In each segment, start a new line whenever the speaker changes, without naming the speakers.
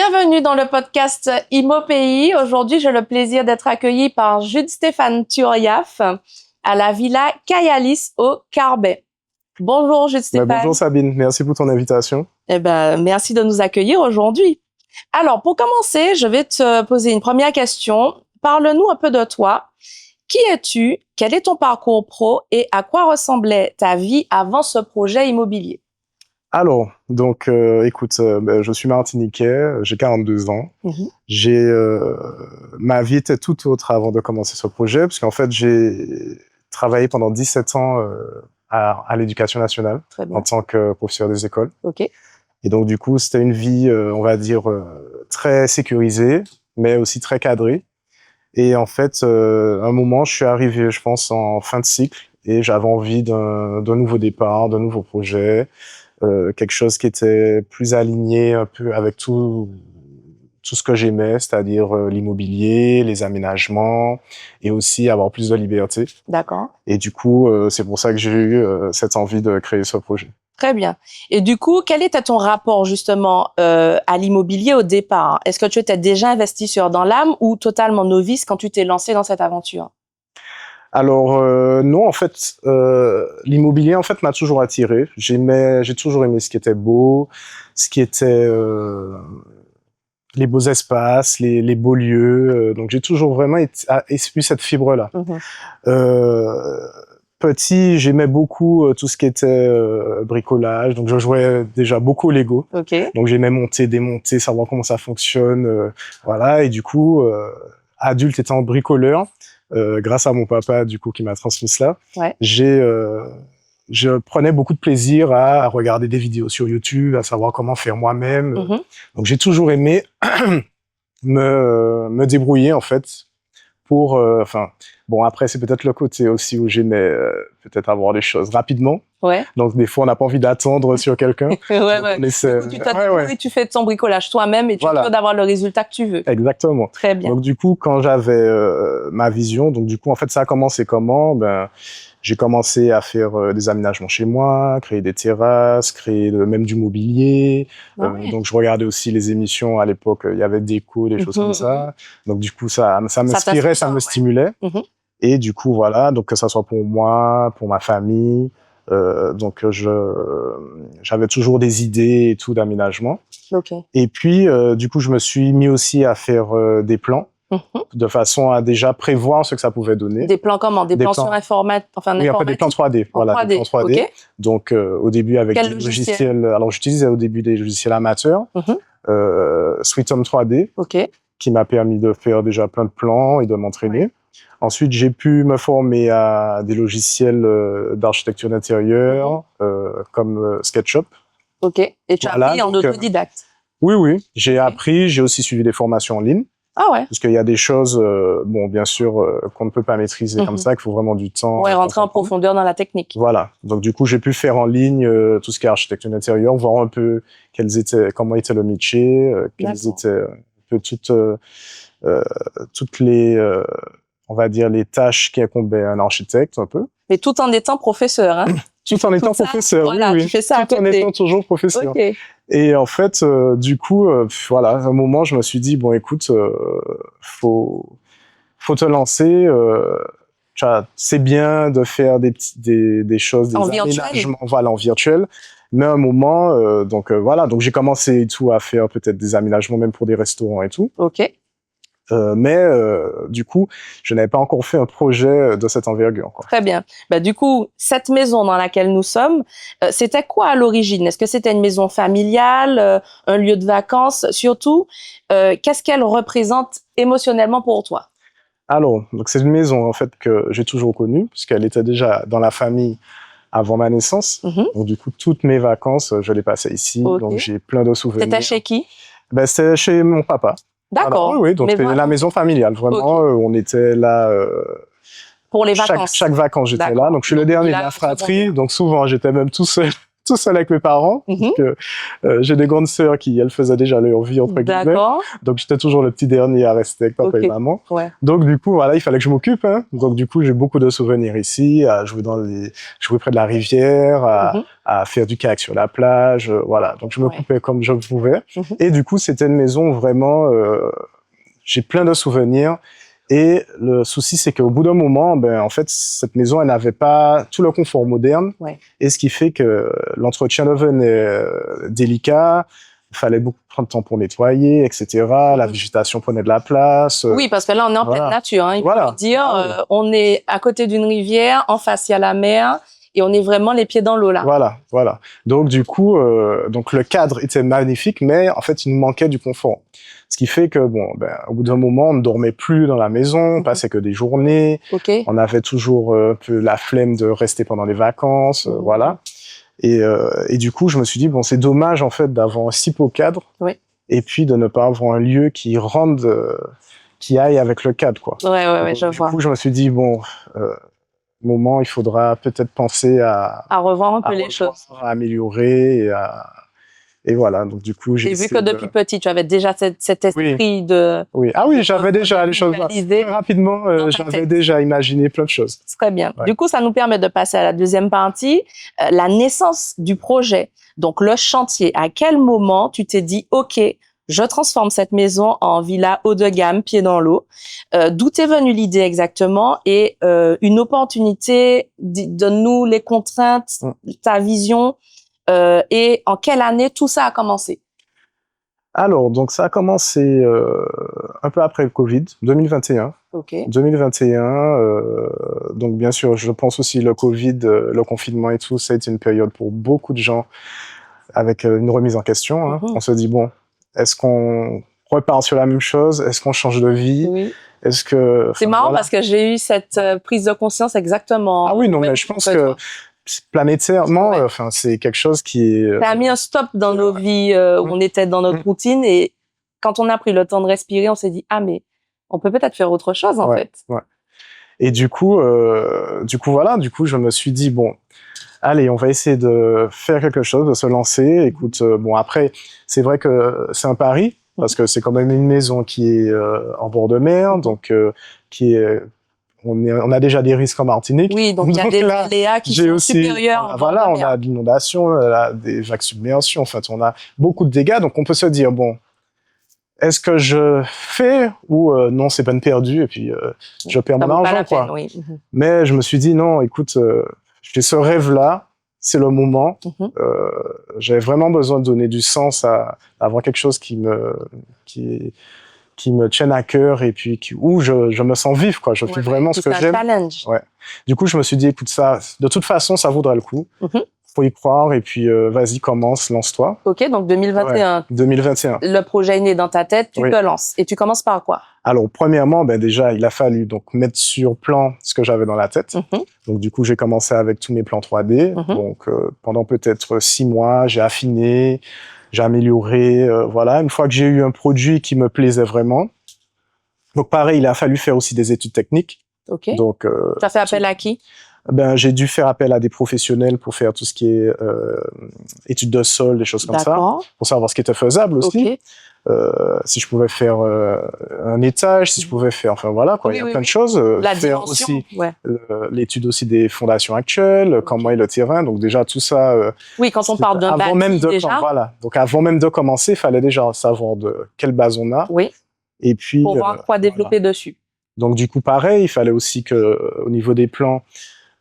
Bienvenue dans le podcast IMO-Pays. Aujourd'hui, j'ai le plaisir d'être accueillie par Jude-Stéphane Turiaf à la Villa Cayalis au Carbet. Bonjour Jude-Stéphane.
Bonjour Sabine, merci pour ton invitation.
Merci de nous accueillir aujourd'hui. Alors, pour commencer, je vais te poser une première question. Parle-nous un peu de toi. Qui es-tu? Quel est ton parcours pro et à quoi ressemblait ta vie avant ce projet immobilier?
Alors, donc, écoute, je suis martiniquais, j'ai 42 ans. Ma vie était tout autre avant de commencer ce projet, parce qu'en fait, j'ai travaillé pendant 17 ans à l'Éducation nationale en tant que professeur des écoles.
Okay.
Et donc, du coup, c'était une vie, on va dire, très sécurisée, mais aussi très cadrée. Et en fait, à un moment, je suis arrivé, je pense, en fin de cycle, et j'avais envie d'un nouveau départ, d'un nouveau projet. Quelque chose qui était plus aligné un peu avec tout ce que j'aimais, c'est-à-dire l'immobilier, les aménagements et aussi avoir plus de liberté.
D'accord.
Et du coup, c'est pour ça que j'ai eu cette envie de créer ce projet.
Très bien. Et du coup, quel était ton rapport justement à l'immobilier au départ? Est-ce que tu étais déjà investisseur dans l'âme ou totalement novice quand tu t'es lancé dans cette aventure?
Alors non, en fait, l'immobilier en fait m'a toujours attiré. J'ai toujours aimé ce qui était beau, ce qui était les beaux espaces, les beaux lieux. Donc j'ai toujours vraiment eu cette fibre-là. Petit, j'aimais beaucoup tout ce qui était bricolage. Donc je jouais déjà beaucoup au Lego. Donc j'aimais monter, démonter, savoir comment ça fonctionne, voilà. Et du coup, adulte étant bricoleur. Grâce à mon papa, du coup, qui m'a transmis cela, je prenais beaucoup de plaisir à regarder des vidéos sur YouTube, à savoir comment faire moi-même. Donc, j'ai toujours aimé me débrouiller, en fait, pour... bon, après, c'est peut-être le côté aussi où j'aimais peut-être avoir les choses rapidement. Donc, des fois, on n'a pas envie d'attendre sur quelqu'un.
Du coup, tu t'as tu fais ton bricolage toi-même et tu es sûr d'avoir le résultat que tu veux.
Exactement.
Très bien.
Donc, du coup, quand j'avais ma vision, donc du coup, en fait, ça a commencé comment? J'ai commencé à faire des aménagements chez moi, créer des terrasses, créer même du mobilier. Donc, je regardais aussi les émissions à l'époque. Il y avait Déco, des choses comme ça. Donc, du coup, ça m'inspirait, ça me stimulait. Et du coup, voilà. Donc, que ça soit pour moi, pour ma famille. Donc, j'avais toujours des idées et tout d'aménagement. Et puis, du coup, je me suis mis aussi à faire des plans. De façon à déjà prévoir ce que ça pouvait donner.
Des plans comment? Des plans sur informatique?
Oui, après des plans 3D. Voilà, des plans 3D. Donc, au début, avec des logiciels. Alors, j'utilisais au début des logiciels amateurs. Sweethome 3D. Qui m'a permis de faire déjà plein de plans et de m'entraîner. Ensuite, j'ai pu me former à des logiciels d'architecture d'intérieur, comme SketchUp.
Et tu as appris en autodidacte?
Oui. J'ai appris, j'ai aussi suivi des formations en ligne. Parce qu'il y a des choses, bon, bien sûr, qu'on ne peut pas maîtriser comme ça, qu'il faut vraiment du temps.
Rentrer en profondeur dans la technique.
Voilà. Donc, du coup, j'ai pu faire en ligne tout ce qui est architecture d'intérieur, voir un peu comment était le métier, quelles étaient un peu toutes les, on va dire, les tâches qui incombaient à un architecte, un peu.
Mais tout en étant professeur, hein?
Tout en étant professeur,
voilà,
oui.
Tu fais ça
tout en étant toujours professeur. Et en fait, du coup, voilà, à un moment, je me suis dit, bon, écoute, faut te lancer. C'est bien de faire des choses, des aménagements, voilà, en virtuel. Mais à un moment, voilà, donc j'ai commencé et tout à faire peut-être des aménagements même pour des restaurants et tout. Mais du coup, je n'avais pas encore fait un projet de cette envergure, quoi.
Très bien. Du coup, cette maison dans laquelle nous sommes, c'était quoi à l'origine? Est-ce que c'était une maison familiale, un lieu de vacances? Surtout, qu'est-ce qu'elle représente émotionnellement pour toi?
Alors, donc c'est une maison en fait que j'ai toujours connue, puisqu'elle était déjà dans la famille avant ma naissance. Donc du coup, toutes mes vacances, je les passais ici. Donc j'ai plein de souvenirs.
C'était chez qui?
C'était chez mon papa.
D'accord.
Oui, donc c'était la maison familiale. Vraiment, on était là.
Pour les vacances.
Chaque vacances, j'étais là. Donc je suis le dernier de la fratrie, donc souvent j'étais même tout seul. tout seul avec mes parents.
Mhm.
J'ai des grandes sœurs qui, elles, faisaient déjà leur vie, entre guillemets.
D'accord.
Donc, j'étais toujours le petit dernier à rester avec papa
Ok.
et maman.
Ouais.
Donc, du coup, voilà, il fallait que je m'occupe, hein. Donc, du coup, j'ai beaucoup de souvenirs ici, à jouer jouer près de la rivière,
Mhm.
à faire du kayak sur la plage, voilà. Donc, je m'occupais comme je pouvais.
Mhm.
Et du coup, c'était une maison vraiment, j'ai plein de souvenirs. Et le souci, c'est qu'au bout d'un moment, ben, en fait, cette maison, elle n'avait pas tout le confort moderne.
Ouais.
Et ce qui fait que l'entretien devenait délicat. Il fallait beaucoup prendre de temps pour nettoyer, etc. La végétation prenait de la place.
Oui, parce que là, on est en pleine nature. Hein. Il faut le dire, on est à côté d'une rivière, en face, il y a la mer, et on est vraiment les pieds dans l'eau là.
Voilà. Donc, du coup, donc le cadre était magnifique, mais en fait, il nous manquait du confort. Ce qui fait que, bon, ben, au bout d'un moment, on ne dormait plus dans la maison, on passait que des journées.
Okay.
On avait toujours un peu la flemme de rester pendant les vacances, voilà. Et du coup, je me suis dit, bon, c'est dommage, en fait, d'avoir un si beau cadre.
Oui.
Et puis, de ne pas avoir un lieu qui qui aille avec le cadre, quoi.
Ouais, je vois.
Du coup, je me suis dit, bon, moment, il faudra peut-être penser à
revoir un peu les choses.
À améliorer et voilà. Donc, du coup, j'ai
vu que depuis petit, tu avais déjà cet esprit de...
Oui. Ah oui, j'avais déjà les choses. Très rapidement, j'avais déjà imaginé plein de choses.
Très bien. Ouais. Du coup, ça nous permet de passer à la deuxième partie, la naissance du projet. Donc, le chantier. À quel moment tu t'es dit, OK, je transforme cette maison en villa haut de gamme, pied dans l'eau. D'où t'est venue l'idée exactement et une opportunité, donne-nous les contraintes, ta vision et en quelle année tout ça a commencé?
Alors, donc ça a commencé un peu après le Covid, 2021.
OK.
2021, donc bien sûr, je pense aussi le Covid, le confinement et tout, ça a été une période pour beaucoup de gens avec une remise en question. Hein. On se dit, bon, est-ce qu'on repart sur la même chose? Est-ce qu'on change de vie?
Oui.
Est-ce que...
C'est marrant parce que j'ai eu cette prise de conscience exactement.
Ah oui, non, mais je pense que planétairement, enfin, c'est quelque chose qui...
Ça a mis un stop dans nos vies où on était dans notre routine et quand on a pris le temps de respirer, on s'est dit, ah mais on peut peut-être faire autre chose en fait.
Ouais. Et du coup, voilà, je me suis dit, bon, allez, on va essayer de faire quelque chose, de se lancer. Écoute, bon, après, c'est vrai que c'est un pari, parce que c'est quand même une maison qui est en bord de mer, donc qui est... On a déjà des risques en Martinique.
Oui, donc il y a des aléas qui sont supérieurs.
Voilà, on a de l'inondation, des vagues submersions, en fait, on a beaucoup de dégâts, donc on peut se dire, bon, est-ce que je fais ou non, c'est peine perdue et puis je perds mon argent, quoi.
Peine, oui.
Mais je me suis dit, non, écoute, j'ai ce rêve-là, c'est le moment. J'avais vraiment besoin de donner du sens à avoir quelque chose qui me tienne à cœur et puis où je me sens vivre, quoi. Je fais vraiment ce que j'aime.
Challenge.
Ouais. Du coup, je me suis dit, écoute, ça, de toute façon, ça vaudrait le coup. Faut y croire et puis vas-y, commence, lance-toi.
OK, donc 2021.
Ouais, 2021.
Le projet est né dans ta tête, tu te lances. Et tu commences par quoi?
Alors, premièrement, ben déjà, il a fallu donc mettre sur plan ce que j'avais dans la tête. Donc, du coup, j'ai commencé avec tous mes plans 3D. Donc, pendant peut-être 6 mois, j'ai affiné, j'ai amélioré, voilà. Une fois que j'ai eu un produit qui me plaisait vraiment. Donc, pareil, il a fallu faire aussi des études techniques.
OK.
Donc,
tu as fait appel à qui?
Ben, j'ai dû faire appel à des professionnels pour faire tout ce qui est études de sol, des choses comme ça, pour savoir ce qui était faisable aussi. Si je pouvais faire un étage, si je pouvais faire, enfin voilà, quoi, il y a plein de choses.
La
faire
dimension,
aussi l'étude aussi des fondations actuelles, comment est le terrain. Donc déjà tout ça.
Oui, quand on parle d'un bâti déjà.
Voilà. Donc avant même de commencer, il fallait déjà savoir de quelle base on a.
Oui.
Et puis.
Pour voir quoi développer dessus.
Donc du coup pareil, il fallait aussi que au niveau des plans.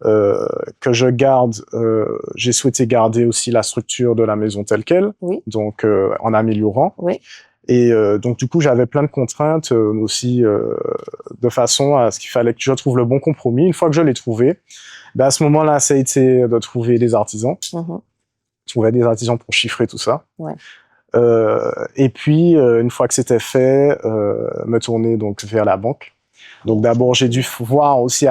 Que je garde, j'ai souhaité garder aussi la structure de la maison telle quelle, donc en améliorant. Et donc du coup j'avais plein de contraintes aussi de façon à ce qu'il fallait que je trouve le bon compromis. Une fois que je l'ai trouvé, ben à ce moment-là ça a été de trouver des artisans, trouver des artisans pour chiffrer tout ça. Et puis une fois que c'était fait, me tourner donc vers la banque. Donc d'abord j'ai dû voir aussi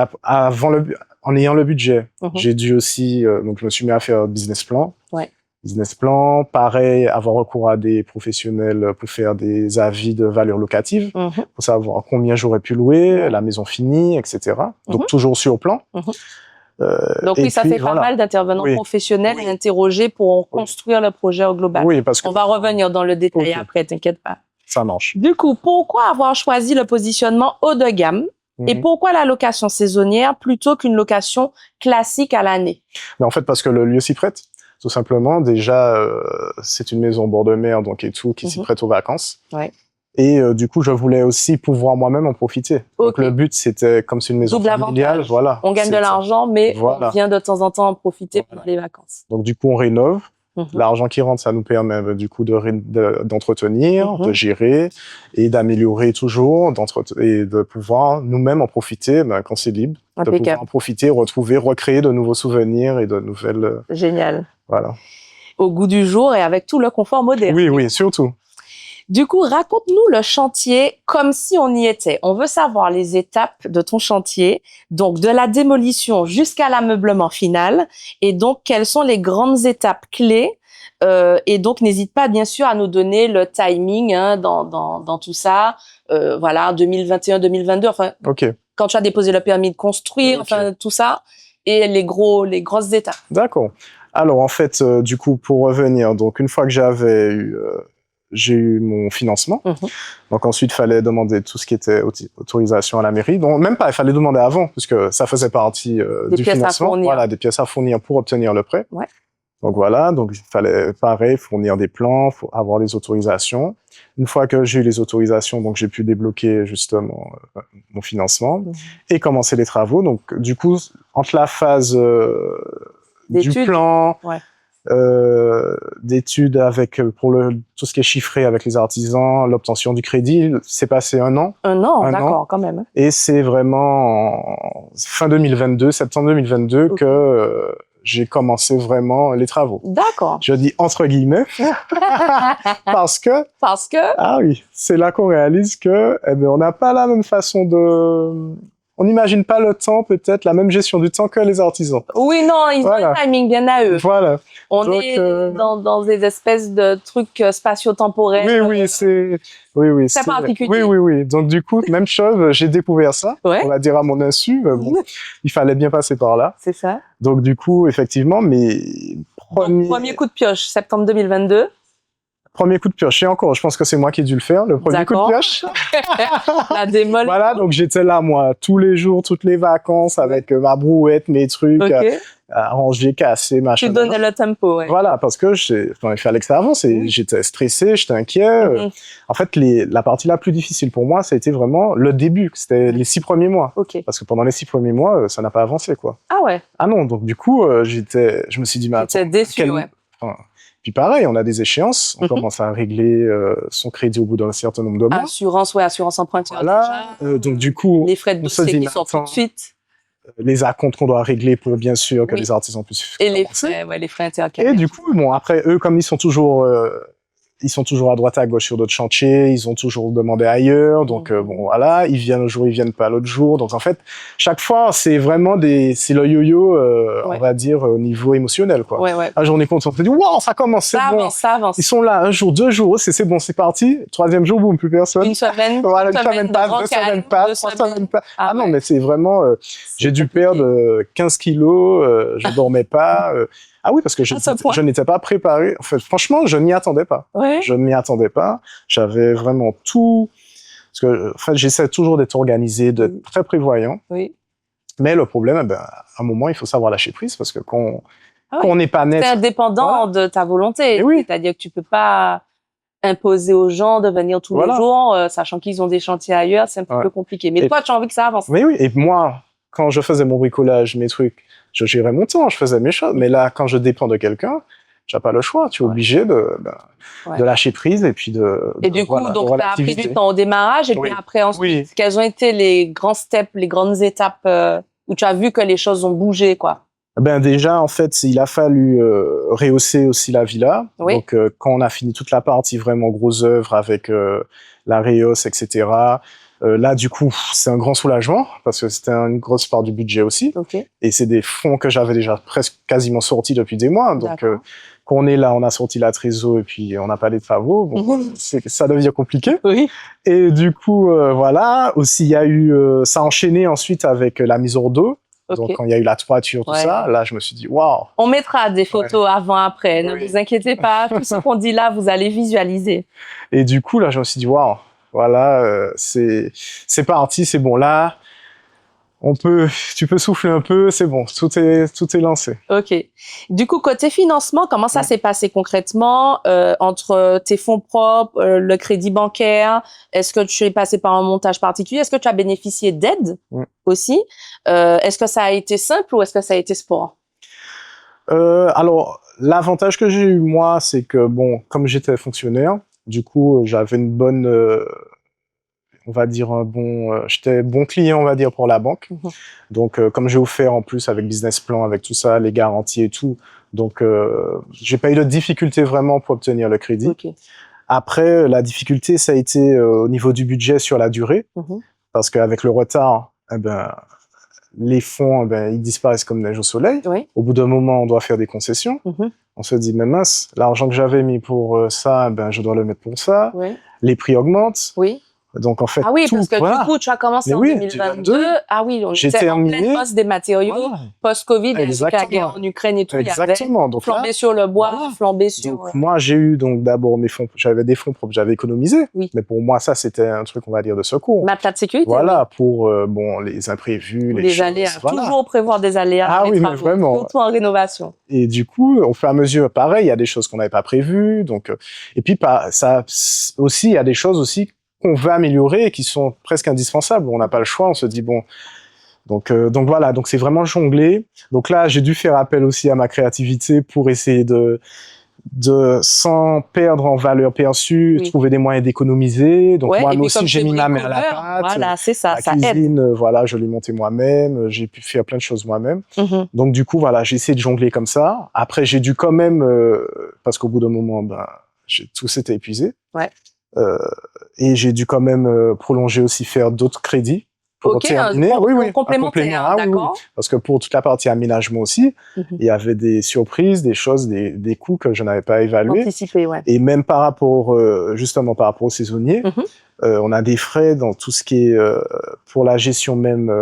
en ayant le budget, j'ai dû aussi, donc je me suis mis à faire business plan. Business plan, pareil, avoir recours à des professionnels pour faire des avis de valeur locative, pour savoir combien j'aurais pu louer, la maison finie, etc. Donc toujours sur plan.
Donc
et
oui, ça
puis,
fait
voilà.
pas mal d'intervenants
Oui.
professionnels
Oui.
et interrogés pour construire le projet au global.
Oui, parce que
On va revenir dans le détail
Ok.
après, t'inquiète pas.
ça marche.
Du coup, pourquoi avoir choisi le positionnement haut de gamme et
Mhm.
pourquoi la location saisonnière plutôt qu'une location classique à l'année?
Mais en fait, parce que le lieu s'y prête, tout simplement. Déjà, c'est une maison au bord de mer, donc et tout, qui s'y prête aux vacances.
Ouais.
Et du coup, je voulais aussi pouvoir moi-même en profiter. Donc
Ok.
le but, c'était, comme c'est une maison
Double
familiale,
avantage.
voilà.
On gagne de
c'était-
l'argent, mais
Voilà.
on vient de temps en temps en profiter
Voilà.
pendant les vacances.
Donc du coup, on rénove.
Mhm.
L'argent qui rentre, ça nous permet du coup d'entretenir,
Mhm.
de gérer et d'améliorer toujours, et de pouvoir nous-mêmes en profiter quand c'est libre, de pouvoir
Impeccable.
en profiter, retrouver, recréer de nouveaux souvenirs et de nouvelles...
Génial.
voilà.
Au goût du jour et avec tout le confort moderne.
Oui, oui, surtout.
Du coup, raconte-nous le chantier comme si on y était. On veut savoir les étapes de ton chantier, donc de la démolition jusqu'à l'ameublement final, et donc quelles sont les grandes étapes clés. Et donc, n'hésite pas, bien sûr, à nous donner le timing dans tout ça. Voilà, 2021-2022, enfin,
Ok,
quand tu as déposé le permis de construire,
Ok.
enfin, tout ça, et les grosses étapes.
d'accord. Alors en fait, du coup, pour revenir, donc une fois que j'ai eu mon financement,
Mhm.
donc ensuite, il fallait demander tout ce qui était autorisation à la mairie. Donc même pas, il fallait demander avant, puisque ça faisait partie
Des
du
pièces à
financement.
fournir.
Voilà, des pièces à fournir pour obtenir le prêt.
Ouais.
Donc voilà, donc il fallait pareil fournir des plans, faut avoir des autorisations. Une fois que j'ai eu les autorisations, donc j'ai pu débloquer justement mon financement et commencer les travaux. Donc du coup, entre la phase du
D'études.
plan,
Ouais.
d'études avec pour tout ce qui est chiffré avec les artisans, l'obtention du crédit, c'est passé 1 an.
Un an,
Un
d'accord, quand même.
Et c'est vraiment en fin 2022, septembre 2022,
Ok.
que j'ai commencé vraiment les travaux.
D'accord.
Je dis entre guillemets, parce que,
Parce que,
ah oui, c'est là qu'on réalise que, eh ben, on n'a pas la même façon on n'imagine pas le temps, peut-être, la même gestion du temps que les artisans.
oui, non, ils ont
Voilà.
un timing bien à eux.
Voilà.
On
Donc,
est dans des espèces de trucs spatio-temporels.
Oui,
Très particulier.
Oui, oui, oui. Donc, du coup, même chose, j'ai découvert ça.
Ouais.
On va dire à mon insu. Bon, il fallait bien passer par là.
C'est ça.
Donc, du coup, effectivement, mes
Donc, premier coup de pioche, septembre 2022.
Premier coup de pioche. Et encore, je pense que c'est moi qui ai dû le faire, le premier coup de
D'accord.
pioche.
La démol.
Voilà, donc j'étais là, moi, tous les jours, toutes les vacances, avec ma brouette, mes trucs,
Ok.
à ranger, casser, machin.
Tu donnais le tempo, ouais.
Voilà, parce que il fallait que ça avance et
Oui.
j'étais stressé, j'étais inquiet.
Mhm.
En fait, la partie la plus difficile pour moi, ça a été vraiment le début. C'était les 6 premiers mois.
Ok.
Parce que pendant les 6 premiers mois, ça n'a pas avancé, quoi.
Ah ouais.
Ah non, donc du coup, je me suis dit, mais
J'étais déçu, ouais.
Enfin, puis pareil, on a des échéances, on
Mhm.
commence à régler son crédit au bout d'un certain nombre de mois.
Assurance, ouais, assurance emprunteur
Voilà,
déjà.
donc du coup,
Les frais de
on se
dossier
dit,
qui sortent tout
attends,
de suite.
les acomptes qu'on doit régler pour bien sûr que
Oui.
les artisans puissent
Et les
commencer.
frais, ouais, les frais
Et
intercalaires.
du coup, bon, après, eux, comme ils sont toujours à droite à gauche sur d'autres chantiers, ils ont toujours demandé ailleurs, donc
Mhm.
bon, voilà, ils viennent un jour, ils viennent pas l'autre jour. Donc en fait, chaque fois, c'est vraiment c'est le yo-yo,
Ouais.
on va dire, au niveau émotionnel, quoi.
Ouais, ouais.
Un jour, on est content, on se dit, waouh, ça commence, c'est
Ça
bon.
avance, ça avance.
Ils sont là, un jour, 2 jours, c'est bon, c'est parti. Troisième jour, boum, plus personne.
Une semaine,
Voilà, une
de
semaine passe,
grand
2
calme,
semaines passent,
2
3 semaines passent. Ah non,
ouais.
mais c'est vraiment, j'ai dû
compliqué.
perdre 15 kilos, je dormais pas. Ah oui, parce que
À ce point.
je n'étais pas préparé. En fait, franchement, je n'y attendais pas.
Ouais.
Je ne m'y attendais pas. J'avais vraiment tout. Parce que, en fait, j'essaie toujours d'être organisé, d'être très prévoyant.
Oui.
Mais le problème, eh ben, à un moment, il faut savoir lâcher prise parce que quand
Ah ouais.
on n'est pas net.
C'est indépendant de ta volonté.
Et oui.
C'est-à-dire que tu peux pas imposer aux gens de venir tous
Voilà.
les jours, sachant qu'ils ont des chantiers ailleurs, c'est un petit
Ouais.
peu compliqué. Mais
Et-
toi, tu as envie que ça avance.
Mais oui, et moi, quand je faisais mon bricolage, mes trucs, je gérais mon temps, je faisais mes choses. Mais là, quand je dépends de quelqu'un, tu n'as pas le choix. Tu es
Ouais.
obligé de
Ouais.
lâcher prise et puis
Et du coup,
voilà, de
donc, tu as pris
relativiser.
du temps au démarrage et
Oui.
puis après, ensuite,
Oui.
quels ont été les grands steps, les grandes étapes où tu as vu que les choses ont bougé, quoi?
Ben déjà, en fait, il a fallu rehausser aussi la villa.
Oui.
Donc, quand on a fini toute la partie vraiment grosse œuvre avec la réhausse, etc., là, du coup, c'est un grand soulagement parce que c'était une grosse part du budget aussi.
Ok.
Et c'est des fonds que j'avais déjà presque quasiment sortis depuis des mois. Donc,
D'accord.
quand on est là, on a sorti la trésor et puis on n'a pas les travaux. Bon,
Mhm.
ça devient compliqué.
Oui.
Et du coup, voilà. Aussi, il y a eu, ça a enchaîné ensuite avec la mise hors d'eau. Donc, quand il y a eu la toiture, tout ça, là, je me suis dit, waouh.
On mettra des photos avant-après. Ne vous inquiétez pas. Tout ce qu'on dit là, vous allez visualiser.
Et du coup, là, je me suis dit, waouh, voilà, c'est parti, c'est bon. Là, tu peux souffler un peu, c'est bon, tout est lancé.
OK. Du coup, côté financement, comment ça s'est passé concrètement entre tes fonds propres, le crédit bancaire? Est-ce que tu es passé par un montage particulier? Est-ce que tu as bénéficié d'aide aussi? Est-ce que ça a été simple ou est-ce que ça a été sport?
Alors, l'avantage que j'ai eu, moi, c'est que, bon, comme j'étais fonctionnaire, du coup, j'avais une bonne... on va dire j'étais bon client, on va dire, pour la banque. Donc, comme j'ai offert en plus avec business plan, avec tout ça, les garanties et tout, donc j'ai pas eu de difficulté vraiment pour obtenir le crédit. Après, la difficulté, ça a été au niveau du budget sur la durée, parce qu'avec le retard, les fonds, ils disparaissent comme neige au soleil. Au bout d'un moment, on doit faire des concessions. On se dit, mais mince, l'argent que j'avais mis pour ça, je dois le mettre pour ça. Les prix augmentent. Donc, en fait,
ah oui, parce que du coup, tu as commencé en 2022. Ah oui, on était en pleine hausse des matériaux, post-Covid, il y a la guerre en Ukraine et tout.
Exactement.
Il y avait flambé sur le bois, flambé sur...
Donc, moi, j'ai eu d'abord mes fonds, j'avais des fonds propres, j'avais économisé. Mais pour moi, ça, c'était un truc, on va dire, de secours.
Matelas de sécurité.
Voilà, pour, les imprévus,
les aléas. Toujours prévoir des aléas.
Ah oui, mais vraiment.
Surtout en rénovation.
Et du coup, au fur et à mesure, pareil, il y a des choses qu'on n'avait pas prévues. Donc, et puis, ça aussi, il y a des choses aussi qu'on veut améliorer et qui sont presque indispensables. On n'a pas le choix, on se dit bon. Donc voilà, donc c'est vraiment jongler. Donc là, j'ai dû faire appel aussi à ma créativité pour essayer de sans perdre en valeur perçue, trouver des moyens d'économiser. Donc moi aussi, j'ai mis ma main à la pâte.
Voilà, c'est ça,
la
ça
cuisine,
aide.
voilà, je l'ai montée moi-même. J'ai pu faire plein de choses moi-même. Donc du coup, voilà, j'ai essayé de jongler comme ça. Après, j'ai dû quand même, parce qu'au bout d'un moment, tout s'était épuisé. Et j'ai dû quand même prolonger aussi, faire d'autres crédits pour terminer.
Un complémentaire, d'accord.
Parce que pour toute la partie aménagement aussi, il y avait des surprises, des choses, des coûts que je n'avais pas évalués.
Anticipés,
Et même par rapport, justement par rapport aux saisonniers, on a des frais dans tout ce qui est pour la gestion même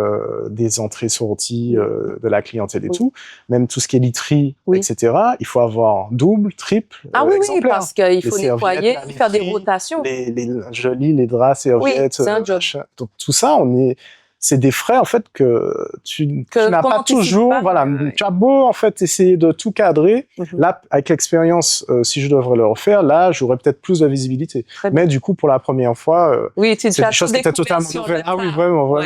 des entrées-sorties de la clientèle et tout, même tout ce qui est literie, etc. Il faut avoir double, triple exemplaires.
Parce qu'il faut nettoyer, faire des rotations.
Je lis les draps, serviettes,
c'est un job.
Donc tout ça, c'est des frais en fait que tu n'as pas toujours. Tu as beau en fait essayer de tout cadrer. Là, avec l'expérience, si je devrais le refaire, là, j'aurais peut-être plus de visibilité. Mais du coup, pour la première fois, c'est des choses qui étaient totalement nouvelles. Ah oui, vraiment.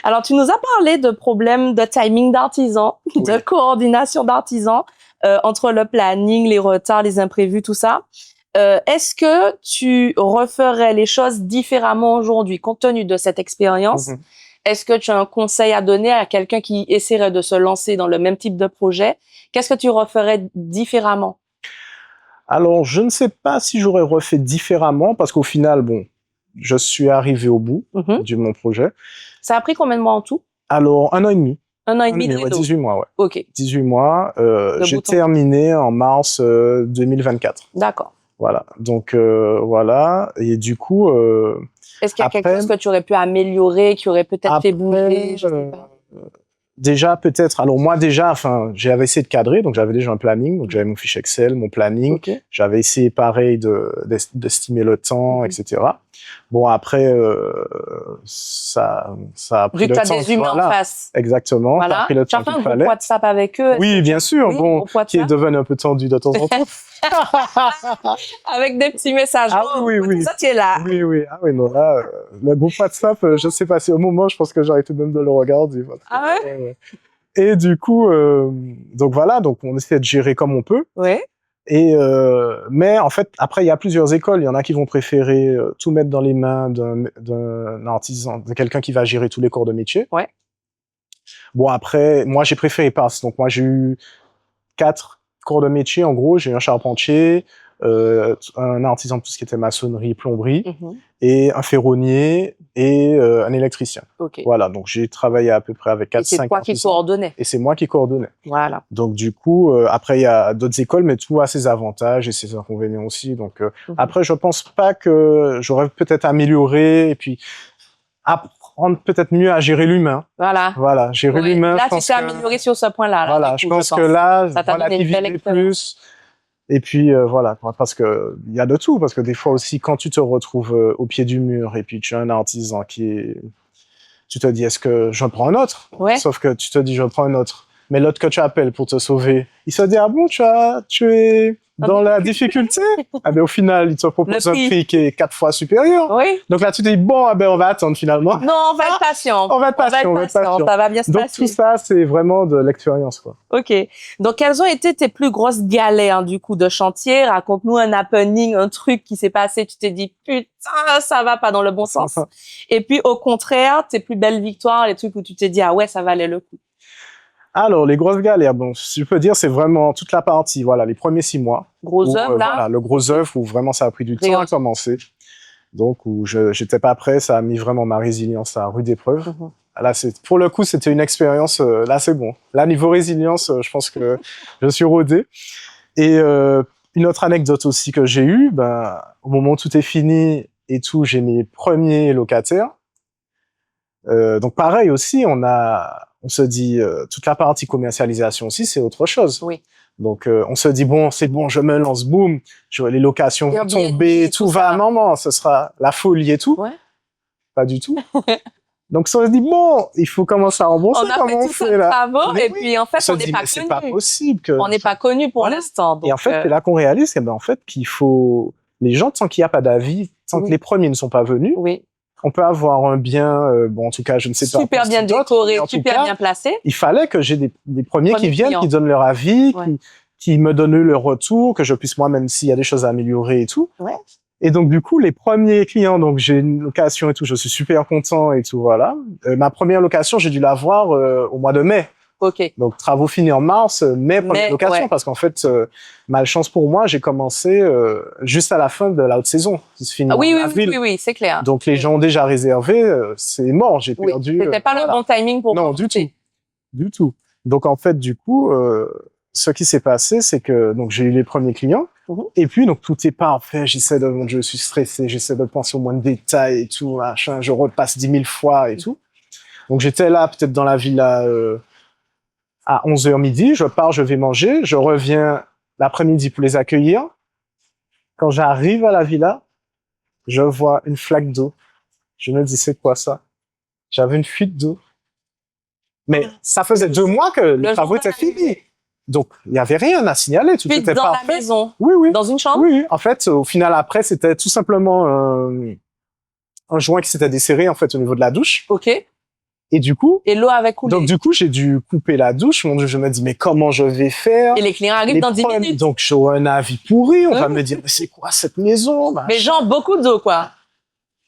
Alors, tu nous as parlé de problèmes de timing d'artisans, de coordination d'artisans entre le planning, les retards, les imprévus, tout ça. Est-ce que tu referais les choses différemment aujourd'hui, compte tenu de cette expérience? Est-ce que tu as un conseil à donner à quelqu'un qui essaierait de se lancer dans le même type de projet? Qu'est-ce que tu referais différemment?
Alors, je ne sais pas si j'aurais refait différemment, parce qu'au final, je suis arrivé au bout de mon projet.
Ça a pris combien de mois en tout?
Alors, 1 an et demi.
1 an et demi,
18 mois, ouais.
OK.
18 mois. J'ai terminé en mars 2024.
D'accord.
Voilà. Donc, voilà. Et du coup...
Est-ce qu'il y a quelque chose que tu aurais pu améliorer, qui aurait peut-être fait bouger? Je sais pas.
Déjà, peut-être... Alors, moi, déjà, j'avais essayé de cadrer. Donc, j'avais déjà un planning. Donc, j'avais mon fichier Excel, mon planning. J'avais essayé, pareil, d'estimer le temps, etc. Bon, après, ça a pris le temps.
Vu que tu as des humains en face.
Exactement.
Voilà.
Ça a pris le temps qu'il fallait. Tu as fait un groupe WhatsApp
avec eux?
Oui, bien sûr. Qui est devenu un peu tendu de temps en temps.
Avec des petits messages.
Ah oui.
Ça, tu es là.
Oui. Ah oui, non, là, le groupe WhatsApp, je sais pas, c'est au moment, je pense que j'arrête même de le regarder.
Ah ouais?
Et du coup, donc voilà, donc on essaie de gérer comme on peut. Et mais en fait, après, il y a plusieurs écoles. Il y en a qui vont préférer tout mettre dans les mains d'un artisan, de quelqu'un qui va gérer tous les corps de métier. Bon, après, moi, j'ai préféré passe. Donc moi, j'ai eu 4 corps de métier, en gros. J'ai eu un charpentier, un artisan de tout ce qui était maçonnerie, plomberie, et un ferronnier et un électricien. Voilà, donc j'ai travaillé à peu près avec 4-5 artisans.
Et c'est toi qui coordonnais.
Et c'est moi qui coordonnais.
Voilà.
Donc du coup, après il y a d'autres écoles, mais tout a ses avantages et ses inconvénients aussi. Donc après, je pense pas que j'aurais peut-être amélioré. Et puis apprendre peut-être mieux à gérer l'humain.
Voilà.
Voilà, gérer l'humain.
Là, tu t'es amélioré sur ce point-là.
Voilà, je pense que là,
relativiser
plus. Et puis voilà, parce que il y a de tout, parce que des fois aussi, quand tu te retrouves au pied du mur et puis tu as un artisan tu te dis, est-ce que je prends un autre?
Ouais.
Sauf que tu te dis, je prends un autre. Mais l'autre que tu appelles pour te sauver, il se dit, ah bon, tu es dans la difficulté? Ah ben, au final, il te propose un prix qui est 4 fois supérieur.
Oui.
Donc là, tu te dis, bon, ah ben, on va attendre finalement.
Non, on va être patient.
On va être patient.
Ça va bien se passer.
Donc tout ça, c'est vraiment de l'expérience, quoi.
OK. Donc, quelles ont été tes plus grosses galères, du coup, de chantier? Raconte-nous un happening, un truc qui s'est passé. Tu t'es dit, putain, ça va pas dans le bon sens. Et puis, au contraire, tes plus belles victoires, les trucs où tu t'es dit, ah ouais, ça valait le coup.
Alors, les grosses galères, bon, je peux dire, c'est vraiment toute la partie, voilà, les premiers 6 mois.
Gros œuvre, là?
Voilà, le gros œuvre où vraiment ça a pris du temps à commencer. Donc, où j'étais pas prêt, ça a mis vraiment ma résilience à rude épreuve. Là, pour le coup, c'était une expérience, là, c'est bon. Là, niveau résilience, je pense que je suis rodé. Et, une autre anecdote aussi que j'ai eue, au moment où tout est fini et tout, j'ai mes premiers locataires. Donc, pareil aussi, on se dit, toute la partie commercialisation aussi, c'est autre chose.
Oui.
Donc, on se dit, bon, c'est bon, je me lance, boum, les locations vont tomber, tout va, non, ce sera la folie et tout.
Ouais.
Pas du tout. Donc, on se dit, bon, il faut commencer à rembourser, comment on fait là?
Travaux, et puis, en fait, on n'est pas connu.
C'est pas possible que...
On n'est pas connu pour l'instant.
Et en fait, c'est là qu'on réalise, en fait, qu'il faut, les gens, tant qu'il n'y a pas d'avis, tant que les premiers ne sont pas venus, on peut avoir un bien, bon, en tout cas, je ne sais pas.
Super bien décoré, super bien placé.
Il fallait que j'ai des premiers qui viennent, qui donnent leur avis, qui me donnent leur retour, que je puisse moi-même s'il y a des choses à améliorer et tout.
Ouais.
Et donc, du coup, les premiers clients, donc j'ai une location et tout, je suis super content et tout, voilà. Ma première location, j'ai dû la voir au mois de mai.
OK.
Donc, travaux finis en mars, mai, première location, parce qu'en fait, malchance pour moi, j'ai commencé juste à la fin de la haute saison, qui se finit en avril.
Oui, c'est clair.
Donc, les gens ont déjà réservé, c'est mort, j'ai perdu.
C'était pas le bon timing pour
non, du tout. Du tout. Donc, en fait, du coup, ce qui s'est passé, c'est que donc j'ai eu les premiers clients, et puis donc tout est parfait. Je suis stressé, j'essaie de penser au moins de détails et tout, machin. Je repasse 10 000 fois et tout. Donc, j'étais là, peut-être dans la villa à 11h midi. Je pars, je vais manger, je reviens l'après-midi pour les accueillir. Quand j'arrive à la villa, je vois une flaque d'eau. Je me dis, c'est quoi ça? J'avais une fuite d'eau. Mais ça faisait 2 mois que les travaux étaient finis. Donc, il n'y avait rien à signaler. Tout était parfait.
Dans la maison?
Oui.
Dans une chambre?
Oui. En fait, au final, après, c'était tout simplement un joint qui s'était desserré, en fait, au niveau de la douche.
OK.
Et du coup...
Et l'eau avait coulé.
Donc, du coup, j'ai dû couper la douche. Mon Dieu, je me dis, mais comment je vais faire?
Et les clients arrivent dans 10 minutes.
Donc, j'aurai un avis pourri. On va me dire, mais c'est quoi cette maison?
Mais genre, beaucoup d'eau, quoi.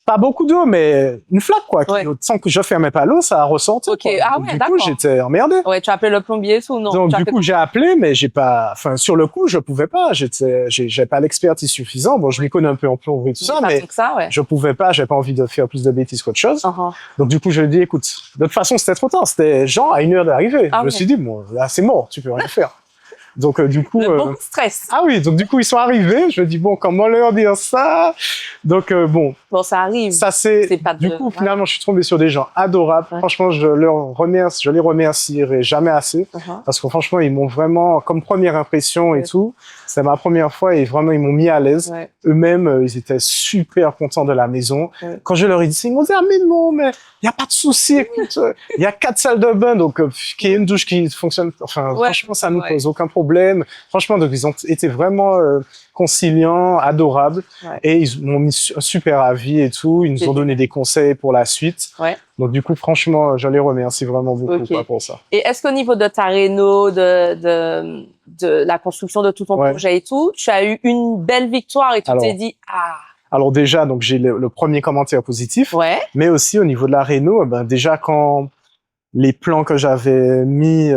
Pas beaucoup d'eau, mais une flaque, quoi. Sans que je fermais pas l'eau, ça a ressenti.
OK. Ah ouais,
d'accord. Du coup, j'étais emmerdé.
Ouais, tu as appelé le plombier ou non?
Donc, du coup, j'ai appelé, mais j'ai pas, enfin, sur le coup, je pouvais pas. J'ai pas l'expertise suffisante. Bon, je m'y connais un peu en plomberie, tout ça, mais je pouvais pas, j'avais pas envie de faire plus de bêtises qu'autre chose. Donc, du coup, je lui ai dit, écoute, de toute façon, c'était trop tard. C'était genre à 1h d'arriver. Je me suis dit, bon, là, c'est mort, tu peux rien faire. Donc, du coup...
beaucoup de stress.
Ah oui, donc du coup, ils sont arrivés. Je me dis, bon, comment leur dire ça? Donc, bon.
Bon, ça arrive.
Ça, du coup, finalement, je suis tombé sur des gens adorables. Franchement, je les remercierai jamais assez. Parce que franchement, ils m'ont vraiment, comme première impression et tout, c'est ma première fois et vraiment, ils m'ont mis à l'aise. Eux-mêmes, ils étaient super contents de la maison. Quand je leur ai dit, ils m'ont dit, ah, mais non, mais il y a pas de souci, écoute, il y a 4 salles de bain, donc, qu'il y ait une douche qui fonctionne, enfin, franchement, ça nous pose aucun problème. Franchement, donc, ils ont été vraiment, conciliants, adorables, et ils m'ont mis un super avis et tout. Ils nous ont donné des conseils pour la suite. Donc, du coup, franchement, je les remercie vraiment beaucoup pour ça.
Et est-ce qu'au niveau de ta réno, de la construction de tout ton projet et tout, tu as eu une belle victoire et tu t'es dit, ah.
Alors déjà, donc j'ai le premier commentaire positif, mais aussi au niveau de la réno, déjà quand les plans que j'avais mis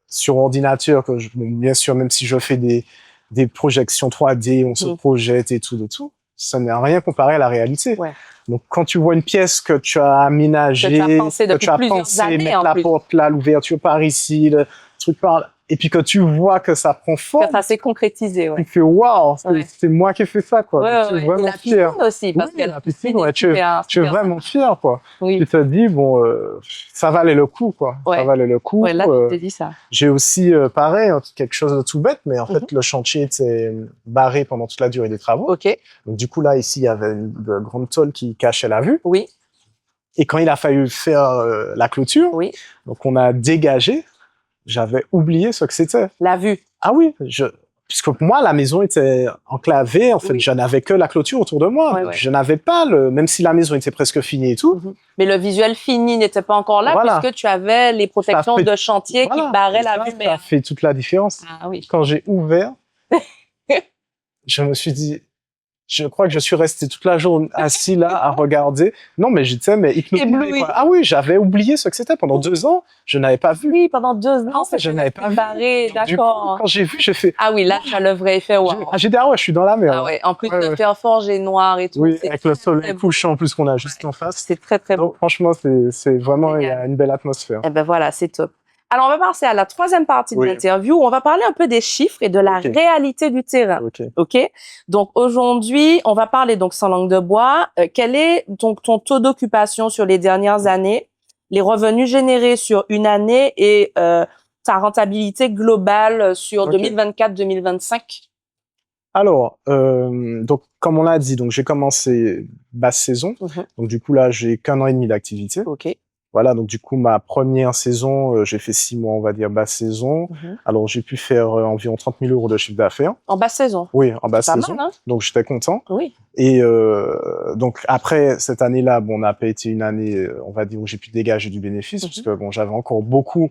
sur ordinateur, bien sûr, même si je fais des projections 3D, on se projette et tout, ça n'a rien comparé à la réalité. Donc quand tu vois une pièce que tu as aménagée,
que tu as pensé, mettre la
porte là, l'ouverture par ici, le truc par là, Et puis quand tu vois que ça prend forme,
Que ça s'est concrétisé, ouais.
tu fais waouh,
Ouais.
c'est moi qui ai fait ça, quoi.
Ouais,
Je suis
ouais. Et
vraiment
la
fier.
piscine aussi, parce
Oui,
que
la piscine, ouais, tu es vraiment fier, quoi.
Oui.
Tu te dis, bon, ça valait le coup, quoi.
Ouais.
Ça valait le coup.
Ouais, là, tu t'es dit ça.
J'ai aussi, pareil, quelque chose de tout bête, mais en fait, le chantier était barré pendant toute la durée des travaux.
OK.
Donc, du coup, là, ici, il y avait une grande tôle qui cachait la vue.
Oui.
Et quand il a fallu faire la clôture,
Oui.
donc on a dégagé, j'avais oublié ce que c'était.
La vue.
Ah oui, puisque pour moi, la maison était enclavée, en fait,
Oui.
je n'avais que la clôture autour de moi.
Ouais,
Donc,
ouais.
je n'avais pas même si la maison était presque finie et tout.
Mais le visuel fini n'était pas encore là,
Voilà.
puisque tu avais les protections de chantier
Voilà.
qui barraient
Et
la
ça,
vue.
ça a fait toute la différence.
Ah oui.
Quand j'ai ouvert, je me suis dit, je crois que je suis resté toute la journée assis là à regarder. Non, mais j'étais hypnotisé.
Ébloui.
Quoi. Ah oui, j'avais oublié ce que c'était. Pendant 2 ans, je n'avais pas vu.
Oui, pendant 2 ans,
Je n'avais pas vu.
barré,
Du coup,
d'accord.
quand j'ai vu, j'ai fait.
Ah oui, là, tu as le vrai effet, wow.
J'ai dit, ah ouais, je suis dans la mer.
Ah ouais, en plus
Ouais,
de
ouais.
faire forger noir et tout.
Oui,
c'est
avec le
très,
soleil
très beau.
couchant en plus qu'on a juste en face.
C'est très, très beau.
Donc, franchement, c'est vraiment, il y a une belle atmosphère.
Eh ben voilà, c'est top. Alors, on va passer à la troisième partie de
Oui.
l'interview où on va parler un peu des chiffres et de la
Ok.
réalité du terrain.
Ok.
OK? Donc, aujourd'hui, on va parler, donc, sans langue de bois. Quel est, donc, ton taux d'occupation sur les dernières années, les revenus générés sur une année et ta rentabilité globale sur
Ok.
2024-2025?
Alors, donc, comme on l'a dit, donc, j'ai commencé basse saison. Donc, du coup, là, j'ai qu'1 an et demi d'activité.
OK.
Voilà, donc du coup, ma première saison, j'ai fait 6 mois, on va dire, basse saison. Alors, j'ai pu faire environ 30 000 € de chiffre d'affaires.
En basse saison?
Oui, en basse
Pas
saison.
mal, hein?
Donc, j'étais content.
Oui.
Et donc, après cette année-là, bon, on n'a pas été une année, on va dire, où j'ai pu dégager du bénéfice, parce que bon, j'avais encore beaucoup,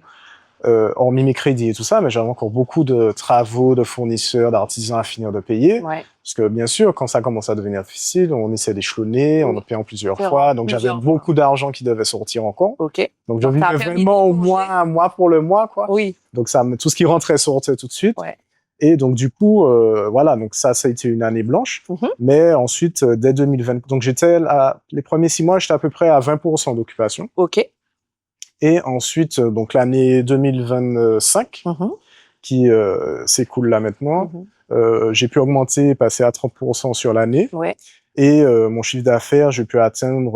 hormis mes crédits et tout ça, mais j'avais encore beaucoup de travaux, de fournisseurs, d'artisans à finir de payer.
Ouais.
Parce que bien sûr, quand ça commence à devenir difficile, on essaie d'échelonner, on en paye en plusieurs fois. Donc j'avais beaucoup d'argent qui devait sortir encore.
OK.
Donc je
Donc, ça a
vivais
permis
vraiment au
d'éponger.
moins un mois pour le mois, quoi.
Oui.
Donc ça, tout ce qui rentrait sortait tout de suite.
Ouais.
Et donc du coup, voilà, donc ça a été une année blanche. Mais ensuite, dès 2020, donc les premiers 6 mois, j'étais à peu près à 20% d'occupation.
OK.
Et ensuite, donc l'année 2025, qui s'écoule là maintenant, j'ai pu augmenter, passer à 30% sur l'année.
Ouais.
Et mon chiffre d'affaires, j'ai pu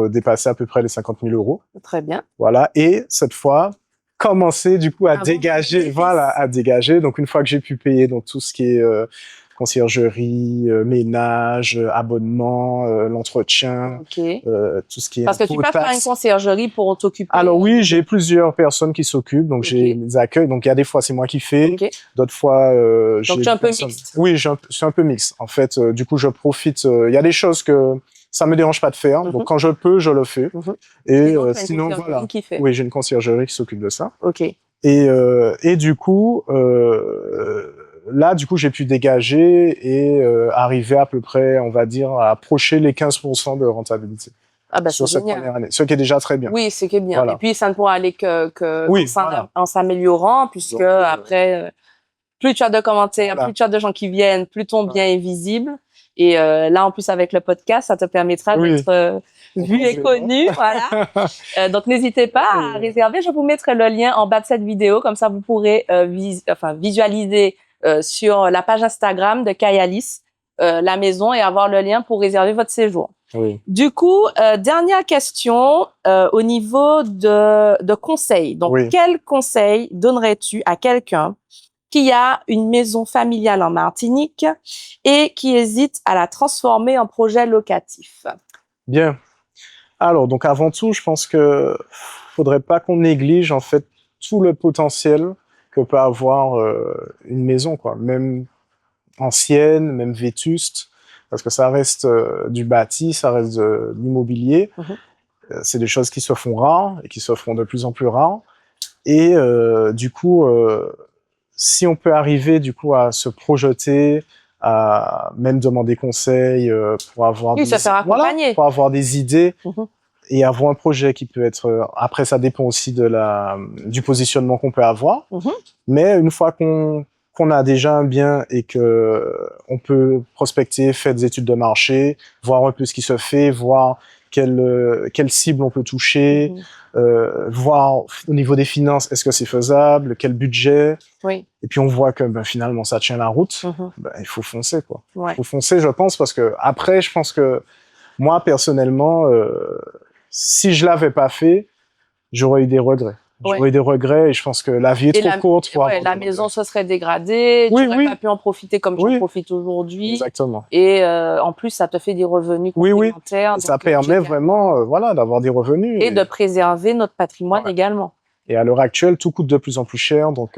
dépasser à peu près les 50 000 €.
Très bien.
Voilà. Et cette fois, commencer du coup à
Avoir
dégager,
bénéfice.
voilà, à dégager. Donc une fois que j'ai pu payer donc tout ce qui est conciergerie, ménage, abonnement, l'entretien,
OK.
tout ce qui est
Parce que tu passes par une conciergerie pour t'occuper.
Alors oui, j'ai plusieurs personnes qui s'occupent, donc
Ok.
j'ai des accueils. Donc il y a des fois c'est moi qui fais,
OK.
d'autres fois j'ai
Donc tu es un peu
personne.
mixte.
Oui, je suis un peu mixte. En fait, du coup je profite. Il y a des choses que ça me dérange pas de faire, donc quand je peux, je le fais. Et
Sinon, tu as une
sinon
conciergerie
voilà.
qui fait.
Oui, j'ai une conciergerie qui s'occupe de ça.
OK.
Et du coup, là, du coup, j'ai pu dégager et arriver à peu près, on va dire, à approcher les 15% de rentabilité
Ah bah
sur
c'est
cette
génial.
première année, ce qui est déjà très bien.
Oui, c'est qui est bien.
Voilà.
Et puis ça ne pourra aller que
Oui,
en s'améliorant, puisque
Donc,
après, plus tu as de commentaires,
Voilà.
plus tu as de gens qui viennent, plus ton bien est visible. Et là, en plus, avec le podcast, ça te permettra
Oui.
d'être vu et connu. Voilà. Donc, n'hésitez pas à réserver. Je vous mettrai le lien en bas de cette vidéo. Comme ça, vous pourrez visualiser sur la page Instagram de Kayalis la maison et avoir le lien pour réserver votre séjour.
Oui.
Du coup, dernière question au niveau de conseils. Donc,
Oui.
quel conseil donnerais-tu à quelqu'un qui a une maison familiale en Martinique et qui hésite à la transformer en projet locatif?
Bien. Alors, donc avant tout, je pense que faudrait pas qu'on néglige en fait tout le potentiel que peut avoir une maison, quoi. Même ancienne, même vétuste, parce que ça reste du bâti, ça reste de l'immobilier. C'est des choses qui se font rares et qui se feront de plus en plus rares. Et du coup, si on peut arriver du coup à se projeter, à même demander conseil pour avoir
Oui, se faire accompagner.
pour avoir des idées et avoir un projet qui peut être après ça dépend aussi du positionnement qu'on peut avoir. Mais une fois qu'on a déjà un bien et que on peut prospecter, faire des études de marché, voir un peu ce qui se fait, voir quelle cible on peut toucher, voir au niveau des finances, est-ce que c'est faisable, quel budget.
Oui.
Et puis on voit que finalement ça tient la route. Il faut foncer quoi.
Ouais.
Il faut foncer, je pense, parce que après, je pense que moi personnellement, si je l'avais pas fait, j'aurais eu des regrets. J'aurais eu des regrets et je pense que la vie est trop courte pour avoir
la maison se serait dégradée, tu n'aurais pas pu en profiter comme tu en profites aujourd'hui.
Exactement.
Et en plus, ça te fait des revenus complémentaires.
Et ça permet vraiment d'avoir des revenus.
Et de préserver notre patrimoine également.
Et à l'heure actuelle, tout coûte de plus en plus cher, donc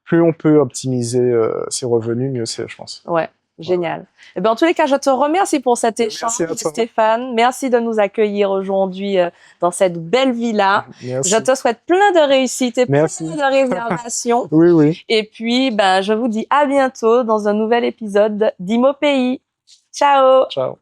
plus on peut optimiser ses revenus, mieux c'est, je pense.
Ouais. Génial. Eh ben, en tous les cas, je te remercie pour cet échange, Stéphane. Merci de nous accueillir aujourd'hui dans cette belle villa.
Merci.
Je te souhaite plein de réussite et plein de réservations.
Oui.
Et puis, je vous dis à bientôt dans un nouvel épisode d'Imo Pays. Ciao.
Ciao.